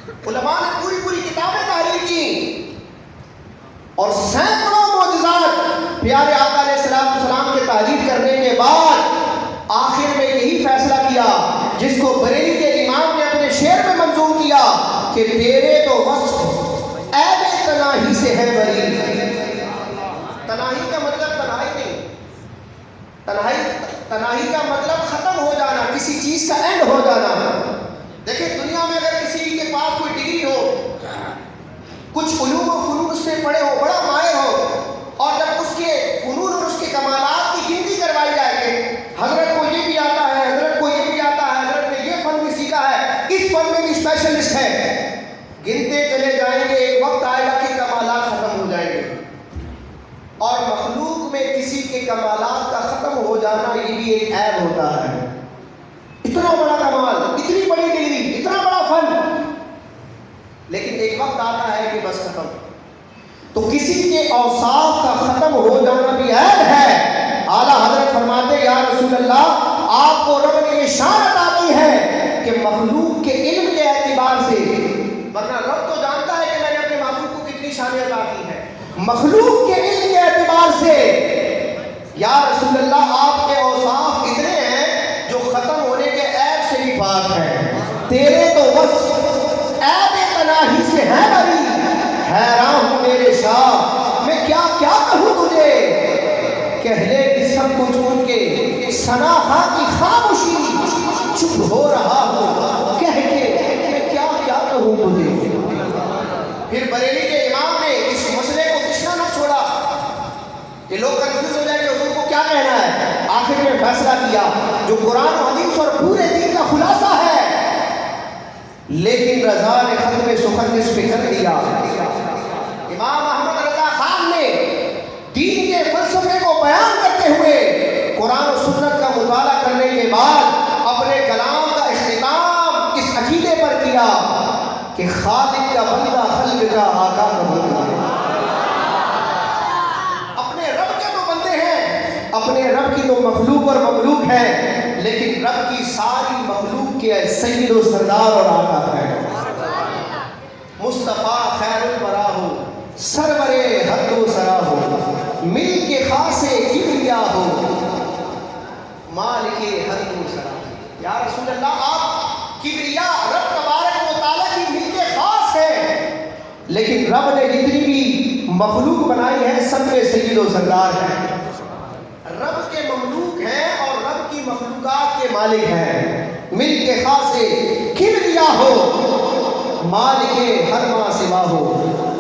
علماء نے پوری پوری کتابیں تحریر کی اور سینکڑوں معجزات پیارے آقا علیہ السلام کے تحریر کرنے کے بعد آخر میں یہی فیصلہ کیا جس کو بریلی کے امام نے اپنے شعر میں منظور کیا کہ تیرے تو وصف عیب تناہی سے ہے بری۔ تناہی کا مطلب تنہائی نہیں، تنہائی کا مطلب ختم ہو جانا، کسی چیز کا اینڈ ہو جانا۔ دیکھیں دنیا میں اگر کسی کے پاس کوئی ڈگری ہو، کچھ علوم و فنون سے پڑھے ہو، بڑا ماہر ہو، اور جب اس کے فنون اور اس کے کمالات کی گنتی کروائی جائے کہ حضرت کو یہ بھی آتا ہے، حضرت کو یہ بھی آتا ہے، حضرت نے یہ فن بھی سیکھا ہے، اس فن میں بھی اسپیشلسٹ ہے، گنتے چلے جائیں گے، ایک وقت آئے گا کہ کمالات ختم ہو جائیں گے۔ اور مخلوق میں کسی کے کمالات کا ختم ہو جانا یہ بھی ایک عیب ہوتا ہے۔ اتنا بڑا کمال، اتنی بڑی ڈگری، اتنا بڑا فن، لیکن ایک وقت آتا ہے کہ بس ختم۔ تو کسی کے اوصاف کا ختم ہو جانا بھی عیب ہے۔ اعلیٰ حضرت فرماتے یا رسول اللہ آپ کو رب نے یہ شان عطا کی ہے کہ مخلوق کے علم کے اعتبار سے، ورنہ رب تو جانتا ہے کہ میں نے اپنے محبوب کو کتنی شان عطا کی ہے، مخلوق کے علم کے اعتبار سے یا رسول اللہ آپ کے اوصاف اتنے ہیں جو ختم ہونے کے عیب سے بھی پاک ہیں۔ تیرے تو بس عیب تناہی سے ہے بری، حیران ہوں میرے شاہ میں کیا کیا کہوں تجھے، کہہ لے کہ سب کچھ ان کے ثنا خاں کی خاموشی، چپ ہو رہا ہوں کہہ کے میں کیا کیا کہوں تجھے۔ پھر بریلی کے امام نے اس مسئلے کو تشنا نہ چھوڑا کہ لوگ کنفیوز ہو جائیں کہ حضور کو کیا کہنا ہے، آخر میں فیصلہ کیا جو قرآن و حدیث اور پورے دین کا خلاصہ ہے، لیکن رضا نے ختم سخن اس پہ کر دیا۔ امام احمد رضا خان نے دین کے فلسفے کو بیان کرتے ہوئے قرآن و سنت کا مطالعہ کرنے کے بعد اپنے کلام کا اختتام اس عقیدے پر کیا کہ خالق کا بندہ خلق کا آقا کا بندہ ہے۔ اپنے رب کے تو بندے ہیں، اپنے رب کی تو مخلوق اور مملوک ہے، لیکن رب کی ساری مخلوق کے سید و سردار اور آقا ہے۔ مصطفیٰ خیر الورا ہو، سرور حد و سرا ہو، مل کے خاص کبریا ہو، مال کے حد و سرا۔ یا رسول اللہ آپ کبریا رب تبارک و تعالیٰ کی مل کے خاص ہے، لیکن رب نے جتنی بھی مخلوق بنائی ہے سب میں سید و سردار ہیں، رب کے مملوک ہیں اور رب کی مخلوقات کے مالک ہیں۔ مل کے خاص کبریا ہو، مال کے ہر ما سوا ہو،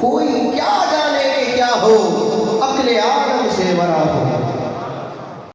کوئی کیا جانے کہ کیا ہو، عقل آدم سے ورا ہو۔